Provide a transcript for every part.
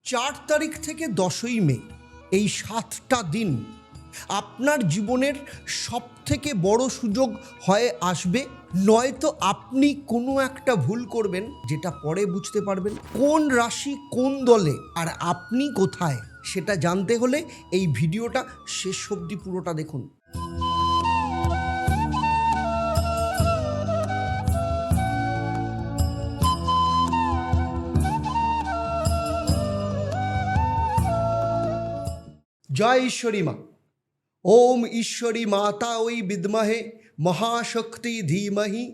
4 তারিখ থেকে 10ই মে এই 7টা দিন আপনার জীবনের সবথেকে বড় সুযোগ হয়ে আসবে, নয়তো আপনি কোনো একটা ভুল করবেন যেটা পরে বুঝতে পারবেন। কোন রাশি কোন দলে আর আপনি কোথায় সেটা জানতে হলে এই ভিডিওটা শেষ অবধি পুরোটা দেখুন। জয় ঈশ্বরী মা। ওম ঈশ্বরী মাতা ওই বিদ্মহে মহাশক্তি ধীমহি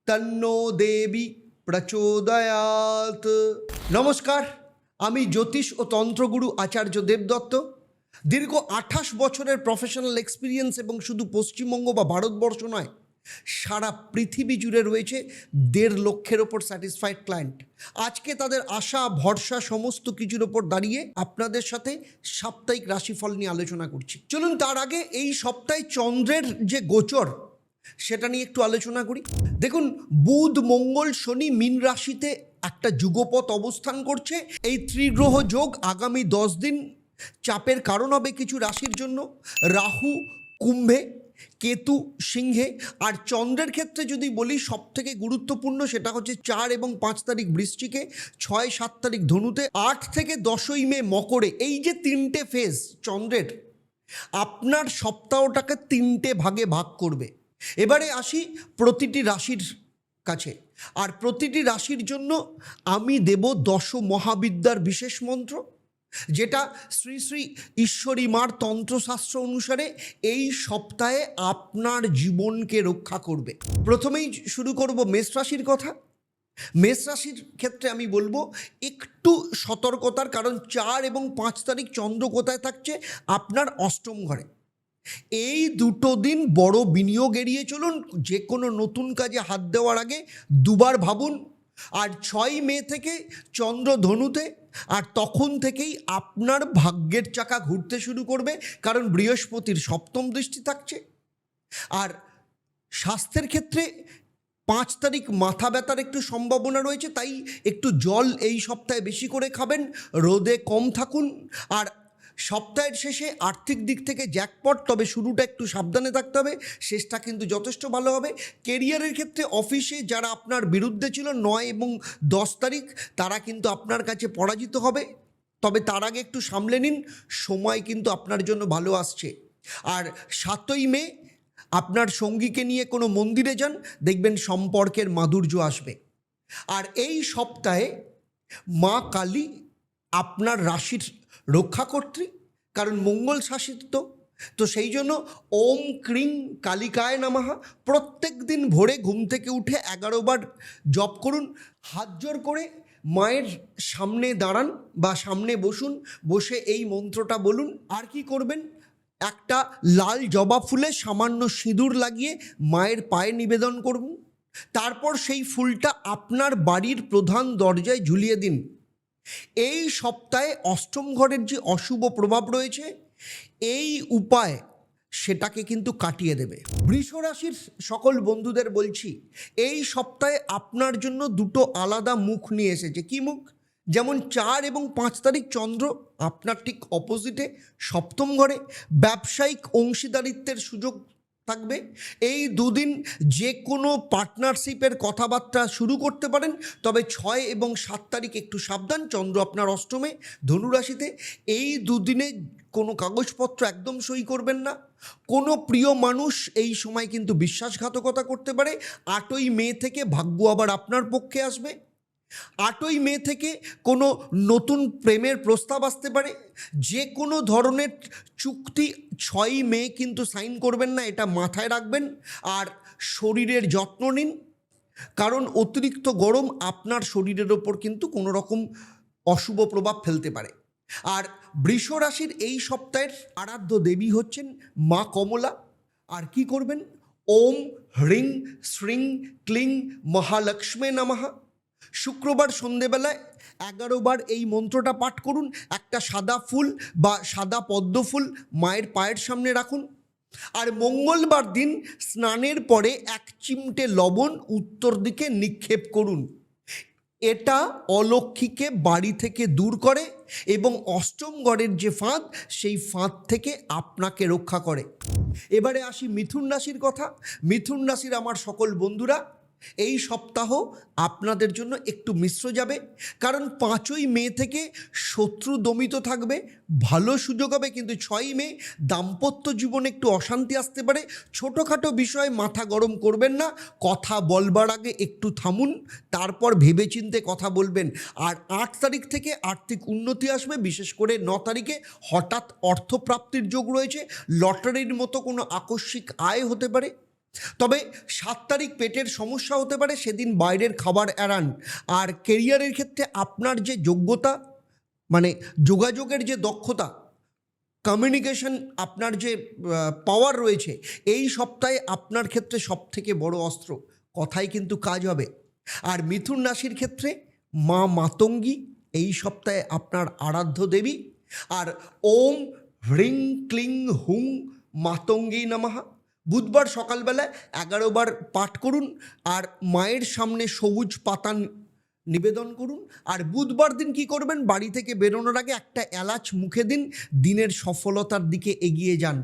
তন্নো দেবী প্রচোদয়াৎ। নমস্কার, আমি জ্যোতিষ ও তন্ত্রগুরু আচার্য দেবদত্ত। দীর্ঘ 28 বছরের প্রফেশনাল এক্সপিরিয়েন্স এবং শুধু পশ্চিমবঙ্গ বা ভারতবর্ষ নয়, সারা পৃথিবী জুড়ে রয়েছে 1.5 লক্ষের ওপর স্যাটিসফাইড ক্লায়েন্ট। আজকে তাদের আশা ভরসা সমস্ত কিছুর ওপর দাঁড়িয়ে আপনাদের সাথে সাপ্তাহিক রাশিফল নিয়ে আলোচনা করছি। চলুন তার আগে এই সপ্তাহে চন্দ্রের যে গোচর সেটা নিয়ে একটু আলোচনা করি। দেখুন, বুধ মঙ্গল শনি মীন রাশিতে একটা যুগপথ অবস্থান করছে। এই ত্রিগ্রহ যোগ আগামী 10 দিন চাপের কারণ হবে কিছু রাশির জন্য। রাহু কুম্ভে, কেতু সিংহে, আর চন্দ্রের ক্ষেত্রে যদি বলি সবথেকে গুরুত্বপূর্ণ সেটা হচ্ছে 4 এবং 5 তারিখ বৃশ্চিকে, 6-7 তারিখ ধনুতে, 8 থেকে 10ই মে মকরে। এই যে 3টে ফেজ চন্দ্রের আপনার সপ্তাহটাকে 3টে ভাগে ভাগ করবে। এবারে আসি প্রতিটি রাশির কাছে, আর প্রতিটি রাশির জন্য আমি দেব 10 মহাবিদ্যার বিশেষ মন্ত্র, যেটা শ্রী শ্রী ঈশ্বরী মার তন্ত্রশাস্ত্র অনুসারে এই সপ্তাহে আপনার জীবনকে রক্ষা করবে। প্রথমেই শুরু করব মেষ রাশির কথা। মেষ রাশির ক্ষেত্রে আমি বলবো একটু সতর্কতার, কারণ 4 এবং 5 তারিখ চন্দ্র কোথায় থাকছে? আপনার অষ্টম ঘরে। এই দুটো দিন বড় বিনিয়োগ এড়িয়ে চলুন। যে কোনো নতুন কাজে হাত দেওয়ার আগে দুবার ভাবুন। আর 6 মে থেকে চন্দ্র ধনুতে, আর তখন থেকেই আপনার ভাগ্যের চাকা ঘুরতে শুরু করবে, কারণ বৃহস্পতির সপ্তম দৃষ্টি থাকছে। আর স্বাস্থ্যের ক্ষেত্রে 5 তারিখ মাথা ব্যথার একটু সম্ভাবনা রয়েছে, তাই একটু জল এই সপ্তাহে বেশি করে খাবেন, রোদে কম থাকুন। আর সপ্তাহের শেষে আর্থিক দিক থেকে জ্যাকপট, তবে শুরুটা একটু সাবধানে থাকতে হবে, শেষটা কিন্তু যথেষ্ট ভালো হবে। কেরিয়ারের ক্ষেত্রে অফিসে যারা আপনার বিরুদ্ধে ছিল 9 এবং 10 তারিখ, তারা কিন্তু আপনার কাছে পরাজিত হবে, তবে তার আগে একটু সামলে নিন, সময় কিন্তু আপনার জন্য ভালো আসছে। আর 7ই মে আপনার সঙ্গীকে নিয়ে কোনো মন্দিরে যান, দেখবেন সম্পর্কের মাধুর্য আসবে। আর এই সপ্তাহে মা কালী আপনার রাশির রক্ষাকর্ত্রী, কারণ মঙ্গল শাসিত, তো সেই জন্য ওম ক্রিং কালিকায় নমঃ প্রত্যেক দিন ভোরে ঘুম থেকে উঠে 11 বার জপ করুন। হাত জোর করে মায়ের সামনে দাঁড়ান বা সামনে বসুন, বসে এই মন্ত্রটা বলুন। আর কি করবেন? একটা লাল জবা ফুলে সামান্য সিঁদুর লাগিয়ে মায়ের পায়ে নিবেদন করুন। তারপর সেই ফুলটা আপনার বাড়ির প্রধান দরজায় ঝুলিয়ে দিন। এই সপ্তাহে অষ্টম ঘরের যে অশুভ প্রভাব রয়েছে, এই উপায় সেটাকে কিন্তু কাটিয়ে দেবে। বৃষ রাশির সকল বন্ধুদের বলছি, এই সপ্তাহে আপনার জন্য দুটো আলাদা মুখ নিয়ে এসেছে। কি মুখ? যেমন 4 এবং 5 তারিখ চন্দ্র আপনার ঠিক অপোজিটে সপ্তম ঘরে, ব্যবসায়িক অংশীদারিত্বের সুযোগ থাকবে। এই দুদিন যে কোনো পার্টনারশিপের কথাবার্তা শুরু করতে পারেন, তবে 6 এবং 7 তারিখ একটু সাবধান, চন্দ্র আপনার অষ্টমে ধনুরাশিতে। এই দুদিনে কোনো কাগজপত্র একদম সই করবেন না। কোনো প্রিয় মানুষ এই সময় কিন্তু বিশ্বাসঘাতকতা করতে পারে। 8ই মে থেকে ভাগ্য আবার আপনার পক্ষে আসবে। 8ই মে থেকে কোনো নতুন প্রেমের প্রস্তাব আসতে পারে। যে কোনো ধরনের চুক্তি 6ই মে কিন্তু সাইন করবেন না, এটা মাথায় রাখবেন। আর শরীরের যত্ন নিন, কারণ অতিরিক্ত গরম আপনার শরীরের ওপর কিন্তু কোনো রকম অশুভ প্রভাব ফেলতে পারে। আর বৃষ রাশির এই সপ্তাহের আরাধ্য দেবী হচ্ছেন মা কমলা। আর কি করবেন? ওম হ্রিং শ্রিং ক্লিং মহালক্ষ্মী নমঃ। শুক্রবার সন্ধেবেলায় 11 বার এই মন্ত্রটা পাঠ করুন। একটা সাদা ফুল বা সাদা পদ্ম ফুল মায়ের পায়ের সামনে রাখুন। আর মঙ্গলবার দিন স্নানের পরে 1 চিমটে লবণ উত্তর দিকে নিক্ষেপ করুন। এটা অলক্ষ্মীকে বাড়ি থেকে দূর করে এবং অষ্টম ঘরের যে ফাঁদ, সেই ফাঁদ থেকে আপনাকে রক্ষা করে। এবারে আসি মিথুন রাশির কথা। মিথুন রাশির আমার সকল বন্ধুরা, এই সপ্তাহ আপনাদের জন্য একটু মিশ্র যাবে, কারণ 5ই মে থেকে শত্রু দমিত থাকবে, ভালো সুযোগ হবে, কিন্তু 6ই মে দাম্পত্য জীবনে একটু অশান্তি আসতে পারে। ছোটোখাটো বিষয়ে মাথা গরম করবেন না, কথা বলবার আগে একটু থামুন, তারপর ভেবেচিন্তে কথা বলবেন। আর 8 তারিখ থেকে আর্থিক উন্নতি আসবে, বিশেষ করে 9 তারিখে হঠাৎ অর্থপ্রাপ্তির যোগ রয়েছে, লটারির মতো কোনো আকস্মিক আয় হতে পারে। তবে 7 তারিখ পেটের সমস্যা হতে পারে, সেদিন বাইরের খাবার এড়ান। আর কেরিয়ারের ক্ষেত্রে আপনার যে যোগ্যতা, মানে যোগাযোগের যে দক্ষতা, কমিউনিকেশন, আপনার যে পাওয়ার রয়েছে, এই সপ্তাহে আপনার ক্ষেত্রে সবথেকে বড় অস্ত্র, কথাই কিন্তু কাজ হবে। আর মিথুন রাশির ক্ষেত্রে মা মাতঙ্গী এই সপ্তাহে আপনার আরাধ্য দেবী। আর ওম হ্রিং ক্লিং হুং মাতঙ্গী নমঃ বুধবার সকালবেলায় 11 বার পাঠ করুন আর মায়ের সামনে সবুজ পাতা নিবেদন করুন। আর বুধবার দিন কি করবেন, বাড়ি থেকে বেরোনোর আগে একটা এলাচ মুখে দিন, দিনের সফলতার দিকে এগিয়ে যান।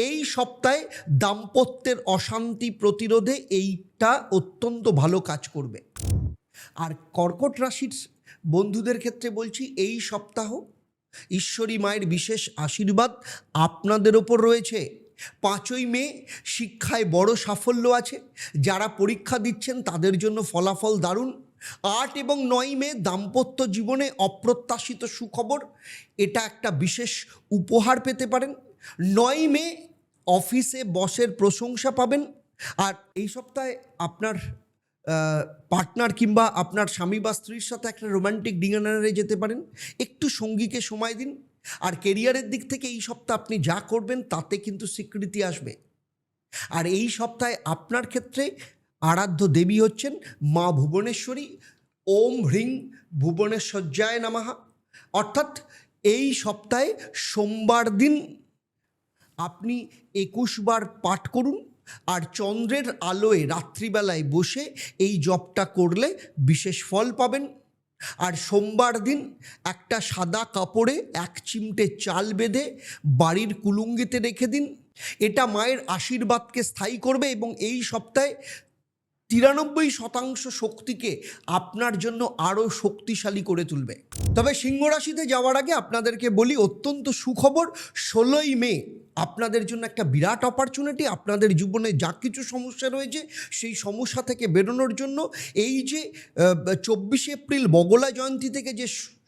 এই সপ্তাহে দাম্পত্যের অশান্তি প্রতিরোধে এইটা অত্যন্ত ভালো কাজ করবে। আর কর্কট রাশির বন্ধুদের ক্ষেত্রে বলছি, এই সপ্তাহ ঈশ্বরী মায়ের বিশেষ আশীর্বাদ আপনাদের ওপর রয়েছে। 5ই মে শিক্ষায় বড় সাফল্য আছে, যারা পরীক্ষা দিচ্ছেন তাদের জন্য ফলাফল দারুণ। 8 এবং 9 মে দাম্পত্য জীবনে অপ্রত্যাশিত সুখবর, এটা একটা বিশেষ উপহার পেতে পারেন। 9 মে অফিসে বসের প্রশংসা পাবেন। আর এই সপ্তাহে আপনার পার্টনার কিংবা আপনার স্বামী বা স্ত্রীর সাথে একটা রোম্যান্টিক ডিনারে যেতে পারেন, একটু সঙ্গীকে সময় দিন। আর কেরিয়ারের দিক থেকে এই সপ্তাহে আপনি যা করবেন তাতে কিন্তু স্বীকৃতি আসবে। আর এই সপ্তাহে আপনার ক্ষেত্রে আরাধ্য দেবী হচ্ছেন মা ভুবনেশ্বরী। ওম হ্রিং ভুবনেশ্বর্যায় নমঃ। অর্থাৎ এই সপ্তাহে সোমবার দিন আপনি 21 বার পাঠ করুন, আর চন্দ্রের আলোয় রাত্রিবেলায় বসে এই জপটা করলে বিশেষ ফল পাবেন। আর সোমবার দিন একটা সাদা কাপড়ে 1 চিমটে চাল বেঁধে বাড়ির কুলুঙ্গিতে রেখে দিন, এটা মায়ের আশীর্বাদকে স্থায়ী করবে এবং এই সপ্তাহে 93% শক্তিকে আপনার জন্য আরও শক্তিশালী করে তুলবে। তবে সিংহ রাশিতে যাওয়ার আগে আপনাদেরকে বলি, অত্যন্ত সুখবর, 16ই মে আপনাদের জন্য একটা বিরাট অপরচুনিটি। আপনাদের জীবনে যা কিছু সমস্যা রয়েছে সেই সমস্যা থেকে বেরোনোর জন্য এই যে 24 এপ্রিল বগলা জয়ন্তী থেকে যে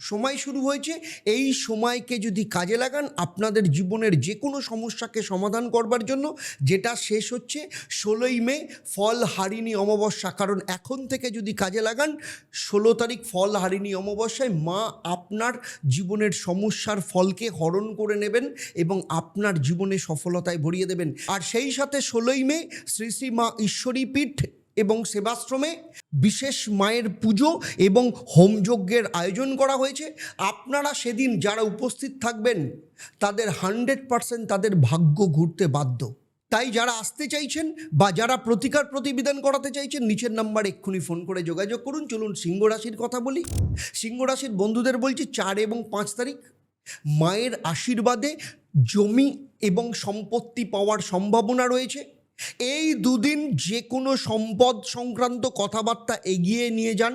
সময় শুরু হয়েছে, এই সময়কে যদি কাজে লাগান আপনাদের জীবনের যে কোনো সমস্যাকে সমাধান করবার জন্য, যেটা শেষ হচ্ছে 16ই মে ফল হারিণী অমাবস্যা। কারণ এখন থেকে যদি কাজে লাগান, 16 তারিখ ফল হারিণী অমাবস্যায় মা আপনার জীবনের সমস্যার ফলকে হরণ করে নেবেন এবং আপনার জীবনে সফলতায় ভরিয়ে দেবেন। আর সেই সাথে 16ই মে শ্রী শ্রী মা ঈশ্বরী পীঠ এবং সেবাশ্রমে বিশেষ মায়ের পুজো এবং হোমযজ্ঞের আয়োজন করা হয়েছে। আপনারা সেদিন যারা উপস্থিত থাকবেন তাদের 100% তাদের ভাগ্য ঘুরতে বাধ্য। তাই যারা আসতে চাইছেন বা যারা প্রতিকার প্রতিবিধান করাতে চাইছেন, নিচের নাম্বার এক্ষুনি ফোন করে যোগাযোগ করুন। চলুন সিংহ রাশির কথা বলি। সিংহ রাশির বন্ধুদের বলছি, 4 এবং 5 তারিখ মায়ের আশীর্বাদে জমি এবং সম্পত্তি পাওয়ার সম্ভাবনা রয়েছে। এই দুদিন যে কোনো সম্পদ সংক্রান্ত কথাবার্তা এগিয়ে নিয়ে যান।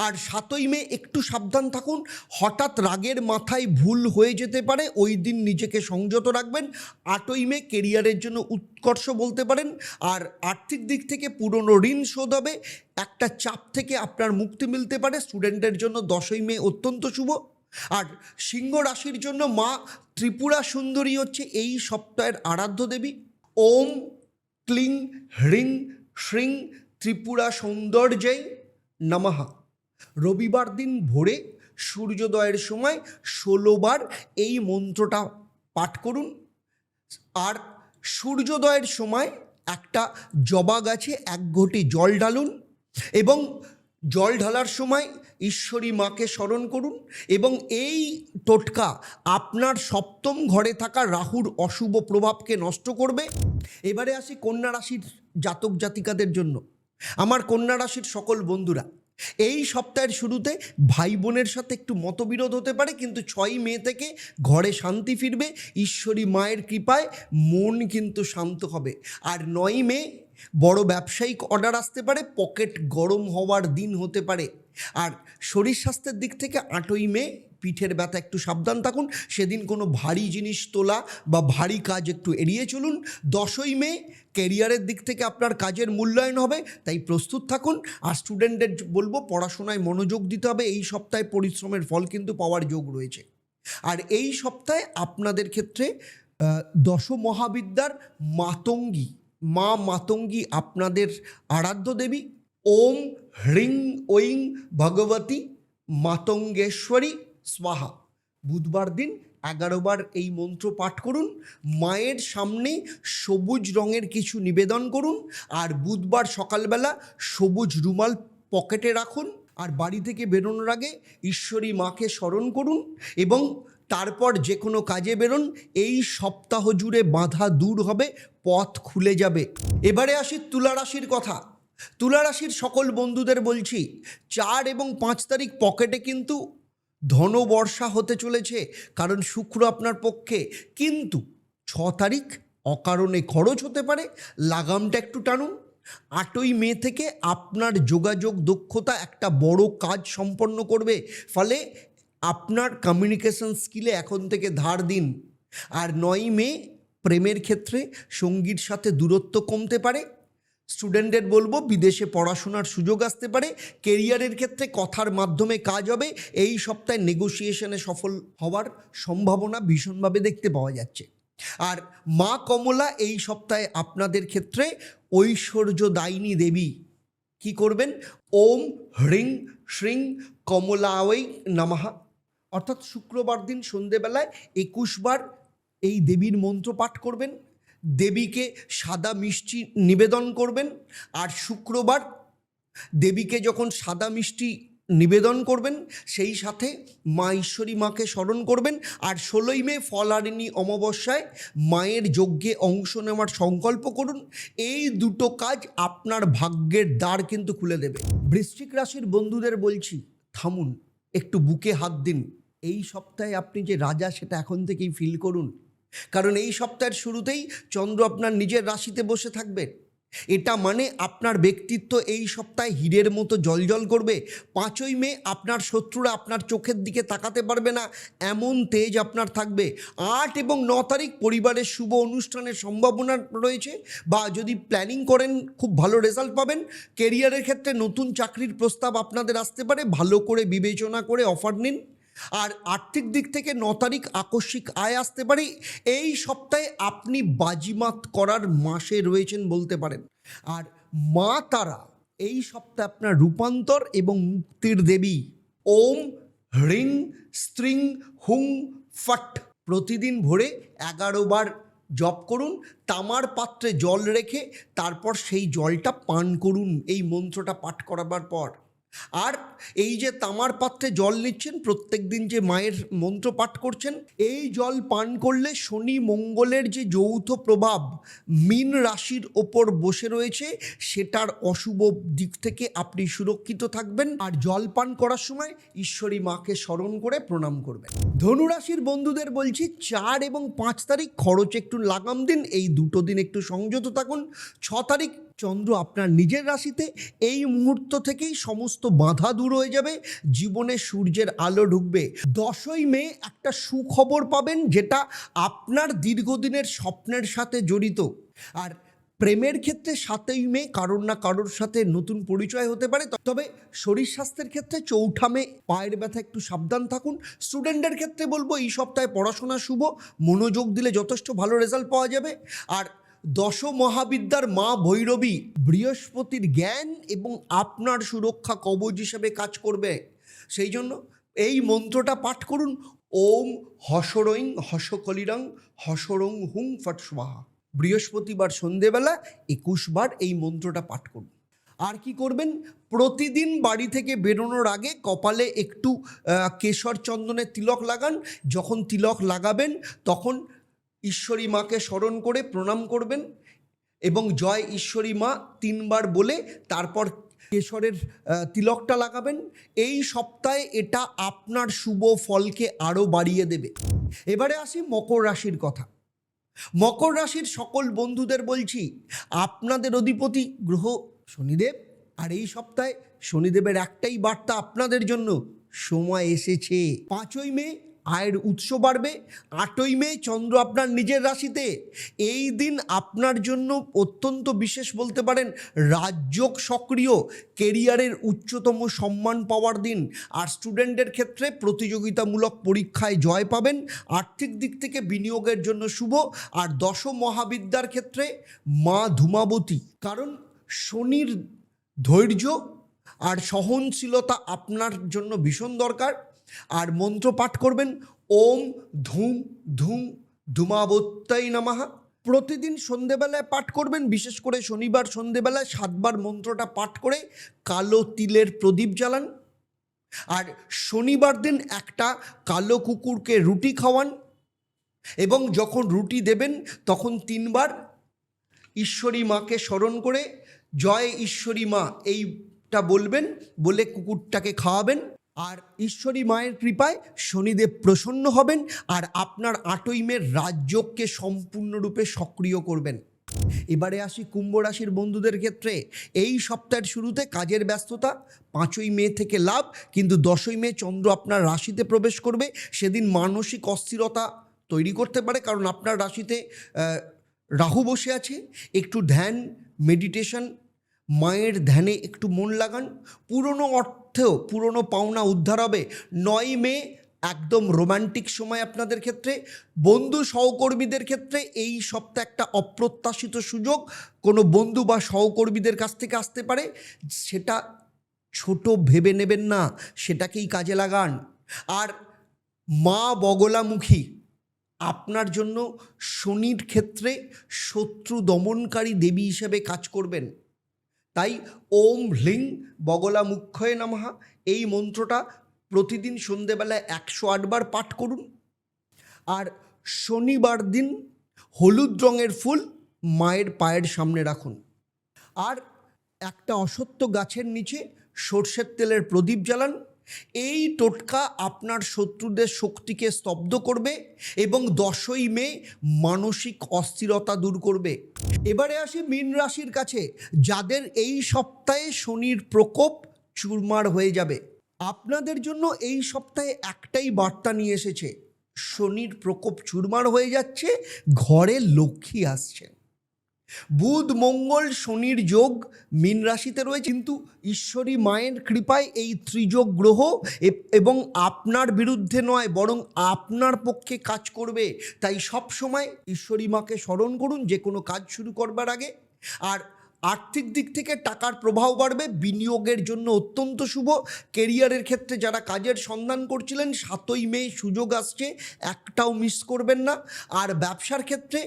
আর 7ই মে একটু সাবধান থাকুন, হঠাৎ রাগের মাথায় ভুল হয়ে যেতে পারে, ওই দিন নিজেকে সংযত রাখবেন। 8ই মে কেরিয়ারের জন্য উৎকর্ষ বলতে পারেন। আর আর্থিক দিক থেকে পুরনো ঋণ শোধ হবে, একটা চাপ থেকে আপনার মুক্তি মিলতে পারে। স্টুডেন্টের জন্য 10ই মে অত্যন্ত শুভ। আর সিংহ রাশির জন্য মা ত্রিপুরা সুন্দরী হচ্ছে এই সপ্তাহের আরাধ্য দেবী। ওম ক্লিং হ্রিং শ্রিং ত্রিপুরা সৌন্দর্যই নমঃ। রবিবার দিন ভোরে সূর্যোদয়ের সময় 16 বার এই মন্ত্রটা পাঠ করুন। আর সূর্যোদয়ের সময় একটা জবা গাছে 1 ঘটি জল ঢালুন এবং জল ঢালার সময় ঈশ্বরী মাকে স্মরণ করুন। এবং এই টোটকা আপনার 7ম ঘরে থাকা রাহুর অশুভ প্রভাবকে নষ্ট করবে। এবারে আসি কন্যা রাশির জাতক জাতিকাদের জন্য। আমার কন্যা রাশির সকল বন্ধুরা, এই সপ্তাহের শুরুতে ভাই বোনের সাথে একটু মতবিরোধ হতে পারে, কিন্তু 6ই মে থেকে ঘরে শান্তি ফিরবে। ঈশ্বরী মায়ের কৃপায় মন কিন্তু শান্ত হবে। আর 9ই মে বড় ব্যবসায়িক অর্ডার আসতে পারে, পকেট গরম হওয়ার দিন হতে পারে। আর শরীর স্বাস্থ্যের দিক থেকে 8ই মে পিঠের ব্যথা, একটু সাবধান থাকুন। সেদিন কোনো ভারী জিনিস তোলা বা ভারী কাজ একটু এড়িয়ে চলুন। 10ই মে ক্যারিয়ারের দিক থেকে আপনার কাজের মূল্যায়ন হবে, তাই প্রস্তুত থাকুন। আর স্টুডেন্টদের বলবো পড়াশোনায় মনোযোগ দিতে হবে। এই সপ্তাহে পরিশ্রমের ফল কিন্তু পাওয়ার যোগ রয়েছে। আর এই সপ্তাহে আপনাদের ক্ষেত্রে দশ মহাবিদ্যার মাতঙ্গী, মা মাতঙ্গী আপনাদের আরাধ্য দেবী। ওম হ্রিং ঐং ভগবতী মাতঙ্গেশ্বরী স্বাহা। বুধবার দিন 11 বার এই মন্ত্র পাঠ করুন। মায়ের সামনে সবুজ রঙের কিছু নিবেদন করুন। আর বুধবার সকালবেলা সবুজ রুমাল পকেটে রাখুন। আর বাড়ি থেকে বেরোনোর আগে ঈশ্বরী মাকে স্মরণ করুন এবং তারপর যে কোনো কাজে বেরোন। এই সপ্তাহ জুড়ে বাধা দূর হবে, পথ খুলে যাবে। এবারে আসি তুলা রাশির কথা। তুলা রাশির সকল বন্ধুদের বলছি, 4 এবং 5 তারিখ পকেটে কিন্তু ধনবর্ষা হতে চলেছে, কারণ শুক্র আপনার পক্ষে। কিন্তু 6 তারিখ অকারণে খরচ হতে পারে, লাগামটা একটু টানুন। 8ই মে থেকে আপনার যোগাযোগ দক্ষতা একটা বড় কাজ সম্পন্ন করবে, ফলে আপনার কমিউনিকেশন স্কিলে এখন থেকে ধার দিন। আর 9ই মে প্রেমের ক্ষেত্রে সঙ্গীর সাথে দূরত্ব কমতে পারে। স্টুডেন্টদের বলবো বিদেশে পড়াশোনার সুযোগ আসতে পারে। কেরিয়ারের ক্ষেত্রে কথার মাধ্যমে কাজ হবে। এই সপ্তাহে নেগোসিয়েশনে সফল হওয়ার সম্ভাবনা ভীষণভাবে দেখতে পাওয়া যাচ্ছে। আর মা কমলা এই সপ্তাহে আপনাদের ক্ষেত্রে ঐশ্বর্যদায়িনী দেবী। কি করবেন? ওম হ্রিং শ্রিং কমলাওই নমঃ, অর্থাৎ শুক্রবার দিন সন্ধেবেলায় 21 বার এই দেবীর মন্ত্র পাঠ করবেন। দেবীকে সাদা মিষ্টি নিবেদন করবেন। আর শুক্রবার দেবীকে যখন সাদা মিষ্টি নিবেদন করবেন, সেই সাথে মা ঈশ্বরী মাকে স্মরণ করবেন। আর 16ই মে ফলারিণী অমাবস্যায় মায়ের যজ্ঞে অংশ নেওয়ার সংকল্প করুন। এই দুটো কাজ আপনার ভাগ্যের দ্বার কিন্তু খুলে দেবে। বৃশ্চিক রাশির বন্ধুদের বলছি, থামুন, একটু বুকে হাত দিন। এই সপ্তাহে আপনি যে রাজা সেটা এখন থেকেই ফিল করুন, কারণ এই সপ্তাহের শুরুতেই চন্দ্র আপনার নিজের রাশিতে বসে থাকবে। এটা মানে আপনার ব্যক্তিত্ব এই সপ্তাহে হীরের মতো জ্বলজ্বল করবে। 5ই মে আপনার শত্রুরা আপনার চোখের দিকে তাকাতে পারবে না, এমন তেজ আপনার থাকবে। 8 এবং 9 তারিখ পরিবারের শুভ অনুষ্ঠানের সম্ভাবনা রয়েছে, বা যদি প্ল্যানিং করেন খুব ভালো রেজাল্ট পাবেন। কেরিয়ারের ক্ষেত্রে নতুন চাকরির প্রস্তাব আপনাদের আসতে পারে, ভালো করে বিবেচনা করে অফার নিন। আর আর্থিক দিক থেকে 9 তারিখ আকস্মিক আয় আসতে পারে। এই সপ্তাহে আপনি বাজিমাত করার মাসে রয়েছেন বলতে পারেন। আর মা তারা এই সপ্তাহে আপনার রূপান্তর এবং মুক্তির দেবী। ওম হ্রিং স্ত্রিং হুং ফট প্রতিদিন ভোরে 11 বার জপ করুন। তামার পাত্রে জল রেখে তারপর সেই জলটা পান করুন এই মন্ত্রটা পাঠ করাবার পর। আর এই যে তামার পাত্রে জল নিচ্ছেন, প্রত্যেক দিন যে মায়ের মন্ত্র পাঠ করছেন, এই জল পান করলে শনি মঙ্গলের যে যৌথ প্রভাব মীন রাশির ওপর বসে রয়েছে, সেটার অশুভ দিক থেকে আপনি সুরক্ষিত থাকবেন। আর জল পান করার সময় ঈশ্বরী মাকে স্মরণ করে প্রণাম করবেন। ধনুরাশির বন্ধুদের বলছি, 4 এবং 5 তারিখ খরচ একটু লাগাম দিন। এই দুটো দিন একটু সংযত থাকুন। 6 তারিখ চন্দ্র আপনার নিজের রাশিতে। এই মুহূর্ত থেকেই সমস্ত বাধা দূর হয়ে যাবে, জীবনে সূর্যের আলো ঢুকবে। 10ই মে একটা সুখবর পাবেন, যেটা আপনার দীর্ঘদিনের স্বপ্নের সাথে জড়িত। আর প্রেমের ক্ষেত্রে 7ই মে কারোর না কারোর সাথে নতুন পরিচয় হতে পারে। তবে শরীর স্বাস্থ্যের ক্ষেত্রে 4 মে পায়ের ব্যথা, একটু সাবধান থাকুন। স্টুডেন্টের ক্ষেত্রে বলবো এই সপ্তাহে পড়াশোনা শুভ, মনোযোগ দিলে যথেষ্ট ভালো রেজাল্ট পাওয়া যাবে। আর 10 মহাবিদ্যার মা ভৈরবী বৃহস্পতির জ্ঞান এবং আপনার সুরক্ষা কবচ হিসেবে কাজ করবে। সেই জন্য এই মন্ত্রটা পাঠ করুন। ওম হসরৈং হসকলিরং হসরং হুং ফট স্বাহা। বৃহস্পতিবার সন্ধেবেলা 21 বার এই মন্ত্রটা পাঠ করুন। আর কি করবেন? প্রতিদিন বাড়ি থেকে বেরোনোর আগে কপালে একটু কেশর চন্দনের তিলক লাগান। যখন তিলক লাগাবেন তখন ঈশ্বরী মাকে স্মরণ করে প্রণাম করবেন এবং জয় ঈশ্বরী মা 3 বার বলে তারপর কেশরের তিলকটা লাগাবেন। এই সপ্তাহে এটা আপনার শুভ ফলকে আরও বাড়িয়ে দেবে। এবারে আসি মকর রাশির কথা। মকর রাশির সকল বন্ধুদের বলছি, আপনাদের অধিপতি গ্রহ শনিদেব, আর এই সপ্তাহে শনিদেবের একটাই বার্তা আপনাদের জন্য, সময় এসেছে। 5ই মে আয়ের উৎস বাড়বে। 8ই মে চন্দ্র আপনার নিজের রাশিতে। এই দিন আপনার জন্য অত্যন্ত বিশেষ বলতে পারেন, রাজযোগ সক্রিয়, কেরিয়ারের উচ্চতম সম্মান পাওয়ার দিন। আর স্টুডেন্টদের ক্ষেত্রে প্রতিযোগিতামূলক পরীক্ষায় জয় পাবেন। আর্থিক দিক থেকে বিনিয়োগের জন্য শুভ। আর দশম মহাবিদ্যার ক্ষেত্রে মা ধূমাবতী, কারণ শনির ধৈর্য আর সহনশীলতা আপনার জন্য ভীষণ দরকার। আর মন্ত্র পাঠ করবেন, ওম ধূম ধূম ধূমাবত্যাই নমঃ। প্রতিদিন সন্ধেবেলায় পাঠ করবেন, বিশেষ করে শনিবার সন্ধেবেলায় 7বার মন্ত্রটা পাঠ করে কালো তিলের প্রদীপ জ্বালান। আর শনিবার দিন একটা কালো কুকুরকে রুটি খাওয়ান, এবং যখন রুটি দেবেন তখন 3বার ঈশ্বরী মাকে স্মরণ করে জয় ঈশ্বরী মা এইটা বলবেন, বলে কুকুরটাকে খাওয়াবেন। আর ঈশ্বরী মায়ের কৃপায় শনিদেব প্রসন্ন হবেন, আর আপনার 8ই মে রাজযোগকে সম্পূর্ণরূপে সক্রিয় করবেন। এবারে আসি কুম্ভ রাশির বন্ধুদের ক্ষেত্রে। এই সপ্তাহের শুরুতে কাজের ব্যস্ততা, 5ই মে থেকে লাভ, কিন্তু 10ই মে চন্দ্র আপনার রাশিতে প্রবেশ করবে। সেদিন মানসিক অস্থিরতা তৈরি করতে পারে, কারণ আপনার রাশিতে রাহু বসে আছে। একটু ধ্যান, মেডিটেশন, মায়ের ধ্যানে একটু মন লাগান। পুরনো অর্থেও পুরনো পাওনা উদ্ধার হবে। 9ই মে একদম রোমান্টিক সময় আপনাদের ক্ষেত্রে। বন্ধু সহকর্মীদের ক্ষেত্রে এই সপ্তাহে একটা অপ্রত্যাশিত সুযোগ কোনো বন্ধু বা সহকর্মীদের কাছ থেকে আসতে পারে। সেটা ছোট ভেবে নেবেন না, সেটাকেই কাজে লাগান। আর মা বগলামুখী আপনার জন্য শনির ক্ষেত্রে শত্রু দমনকারী দেবী হিসেবে কাজ করবেন। তাই ওম হ্লিং বগলামুখ্যয়ে নমঃ এই মন্ত্রটা প্রতিদিন সন্ধেবেলায় 108 বার পাঠ করুন। আর শনিবার দিন হলুদ রঙের ফুল মায়ের পায়ের সামনে রাখুন। আর একটা অশ্বত্থ গাছের নিচে সর্ষের তেলের প্রদীপ জ্বালান। এই টোটকা আপনার শত্রুদের শক্তিকে স্তব্ধ করবে এবং 10ই মে মানসিক অস্থিরতা দূর করবে। এবারে আসি মীন রাশির কাছে, যাদের এই সপ্তাহে শনির প্রকোপ চুরমার হয়ে যাবে। আপনাদের জন্য এই সপ্তাহে একটাই বার্তা নিয়ে এসেছে, শনির প্রকোপ চুরমার হয়ে যাচ্ছে, ঘরে লক্ষ্মী আসছেন। বুধ মঙ্গল শনির যোগ মীন রাশিতে রয়েছে, কিন্তু ঈশ্বরী মায়ের কৃপায় এই ত্রিযোগ গ্রহ এবং আপনার বিরুদ্ধে নয়, বরং আপনার পক্ষে কাজ করবে। তাই সব সময় ঈশ্বরী মাকে স্মরণ করুন যে কোনো কাজ শুরু করবার আগে। আর আর্থিক দিক থেকে টাকার প্রবাহ বাড়বে, বিনিয়োগের জন্য অত্যন্ত শুভ। কেরিয়ারের ক্ষেত্রে যারা কাজের সন্ধান করছিলেন, 7ই মে সুযোগ আসছে, একটাও মিস করবেন না। আর ব্যবসার ক্ষেত্রে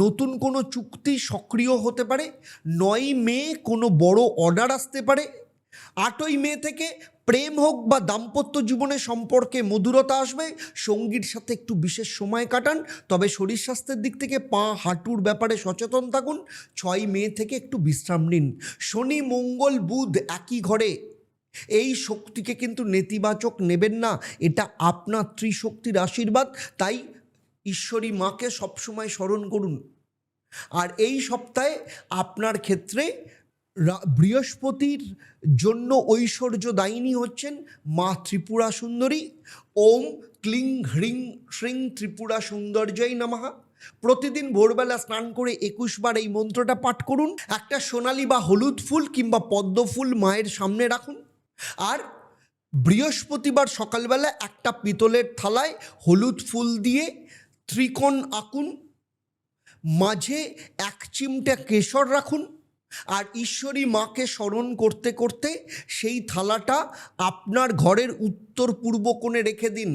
নতুন কোনো চুক্তি সক্রিয় হতে পারে। 9ই মে কোনো বড় অর্ডার আসতে পারে। 8ই মে থেকে প্রেম হোক বা দাম্পত্য জীবনে সম্পর্কে মধুরতা আসবে। সঙ্গীর সাথে একটু বিশেষ সময় কাটান, তবে শরীর স্বাস্থ্যের দিক থেকে পা হাঁটুর ব্যাপারে সচেতন থাকুন। 6ই মে থেকে একটু বিশ্রাম নিন। শনি মঙ্গল বুধ একই ঘরে, এই শক্তিকে কিন্তু নেতিবাচক নেবেন না, এটা আপনার ত্রিশক্তির আশীর্বাদ। তাই ঈশ্বরী মাকে সবসময় স্মরণ করুন। আর এই সপ্তাহে আপনার ক্ষেত্রে বৃহস্পতির জন্য ঐশ্বর্যদায়িনী হচ্ছেন মা ত্রিপুরা সুন্দরী। ওম ক্লিং হ্রিং শ্রিং ত্রিপুরা সৌন্দর্যই নমঃ। প্রতিদিন ভোরবেলা স্নান করে 21 বার এই মন্ত্রটা পাঠ করুন। একটা সোনালি বা হলুদ ফুল কিংবা পদ্ম ফুল মায়ের সামনে রাখুন। আর বৃহস্পতিবার সকালবেলা একটা পিতলের থালায় হলুদ ফুল দিয়ে ত্রিকোণ আঁকুন, মাঝে 1 চিমটা কেশর রাখুন। আর ঈশ্বরী মাকে স্মরণ করতে করতে সেই থালাটা আপনার ঘরের উত্তর পূর্ব কোণে রেখে দিন।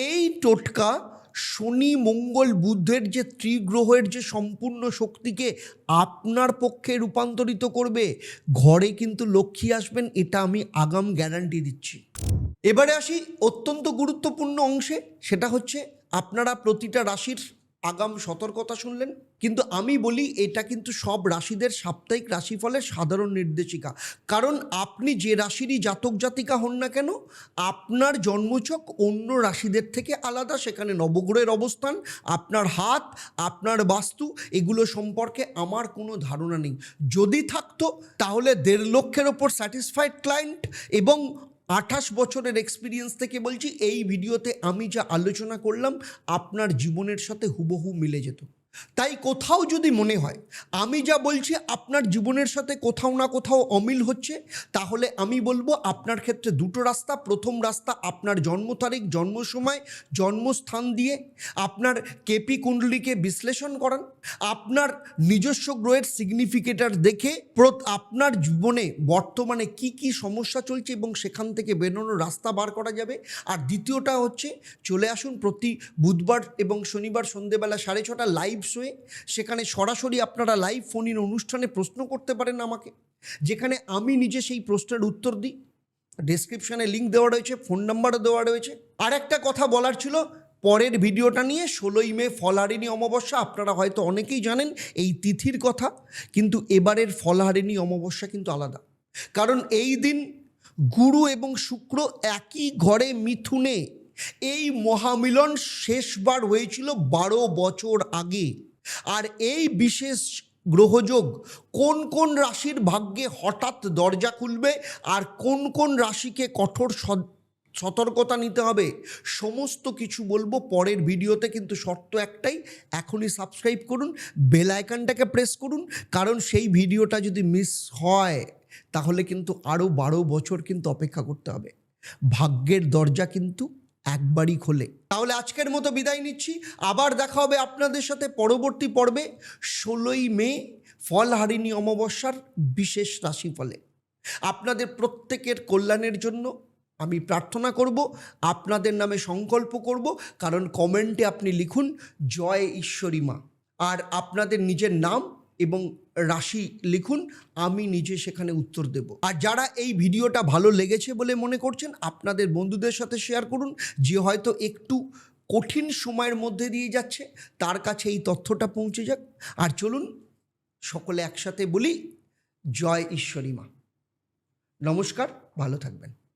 এই টোটকা শনি মঙ্গল বুধের যে ত্রিগ্রহের যে সম্পূর্ণ শক্তিকে আপনার পক্ষে রূপান্তরিত করবে। ঘরে কিন্তু লক্ষ্মী আসবেন, এটা আমি আগাম গ্যারান্টি দিচ্ছি। এবারে আসি অত্যন্ত গুরুত্বপূর্ণ অংশে, সেটা হচ্ছে আপনারা প্রতিটা রাশির আগাম সতর্কতা শুনলেন। কিন্তু আমি বলি এটা কিন্তু সব রাশিদের সাপ্তাহিক রাশিফলের সাধারণ নির্দেশিকা। কারণ আপনি যে রাশিরই জাতক জাতিকা হন না কেন, আপনার জন্মছক অন্য রাশিদের থেকে আলাদা। সেখানে নবগ্রহের অবস্থান, আপনার হাত, আপনার বাস্তু, এগুলো সম্পর্কে আমার কোনো ধারণা নেই। যদি থাকতো তাহলে 1.5 লক্ষের ওপর স্যাটিসফাইড ক্লায়েন্ট এবং 28 বছরের এক্সপিরিয়েন্স থেকে বলছি, এই ভিডিওতে আমি যা আলোচনা করলাম আপনার জীবনের সাথে হুবহু মিলে যেত। তাই কোথাও যদি মনে হয় আমি যা বলছি আপনার জীবনের সাথে কোথাও না কোথাও অমিল হচ্ছে, তাহলে আমি বলবো আপনার ক্ষেত্রে দুটো রাস্তা। প্রথম রাস্তা, আপনার জন্ম তারিখ, জন্ম সময়, জন্মস্থান দিয়ে আপনার কেপি কুণ্ডলিকে বিশ্লেষণ করান, আপনার নিজস্ব গ্রহের সিগনিফিকেটার দেখে আপনার জীবনে বর্তমানে কি কি সমস্যা চলছে এবং সেখান থেকে বেরোনোর রাস্তা বার করা যাবে। আর দ্বিতীয়টা হচ্ছে, চলে আসুন প্রতি বুধবার এবং শনিবার সন্ধেবেলা 6:30 লাইভ শোয়ে। সেখানে সরাসরি আপনারা লাইভ ফোন ইন অনুষ্ঠানে প্রশ্ন করতে পারেন আমাকে, যেখানে আমি নিজে সেই প্রশ্নের উত্তর দিই। ডেসক্রিপশানে লিঙ্ক দেওয়া রয়েছে, ফোন নাম্বারও দেওয়া রয়েছে। আর একটা কথা বলার ছিল পরের ভিডিওটা নিয়ে, 16ই মে ফলহারিণী অমাবস্যা। আপনারা হয়তো অনেকেই জানেন এই তিথির কথা, কিন্তু এবারের ফলহারিণী অমাবস্যা কিন্তু আলাদা। কারণ এই দিন গুরু এবং শুক্র একই ঘরে মিথুনে, এই মহামিলন শেষবার হয়েছিল 12 বছর আগে। আর এই বিশেষ গ্রহযোগ কোন কোন রাশির ভাগ্যে হঠাৎ দরজা খুলবে আর কোন কোন রাশিকে কঠোর সতর্কতা নিতে হবে, সমস্ত কিছু বলবো পরের ভিডিওতে। কিন্তু শর্ত একটাই, এখনই সাবস্ক্রাইব করুন, বেল আইকনটাকে প্রেস করুন। কারণ সেই ভিডিওটা যদি মিস হয় তাহলে কিন্তু আরও 12 বছর কিন্তু অপেক্ষা করতে হবে। ভাগ্যের দরজা কিন্তু একবারই খোলে। তাহলে আজকের মতো বিদায় নিচ্ছি, আবার দেখা হবে আপনাদের সাথে পরবর্তী পর্বে 16ই মে ফলহারিণী অমাবস্যার বিশেষ রাশিফলে। আপনাদের প্রত্যেকের কল্যাণের জন্য আমি প্রার্থনা করব, আপনাদের নামে সংকল্প করব। কারণ কমেন্টে আপনি লিখুন জয় ঈশ্বরী মা, আর আপনাদের নিজের নাম এবং রাশি লিখুন, আমি নিজে সেখানে উত্তর দেব। আর যারা এই ভিডিওটা ভালো লেগেছে বলে মনে করছেন, আপনাদের বন্ধুদের সাথে শেয়ার করুন। যে হয়তো একটু কঠিন সময়ের মধ্যে দিয়ে যাচ্ছে, তার কাছে এই তথ্যটা পৌঁছে যাক। আর চলুন সকলে একসাথে বলি জয় ঈশ্বরী মা। নমস্কার, ভালো থাকবেন।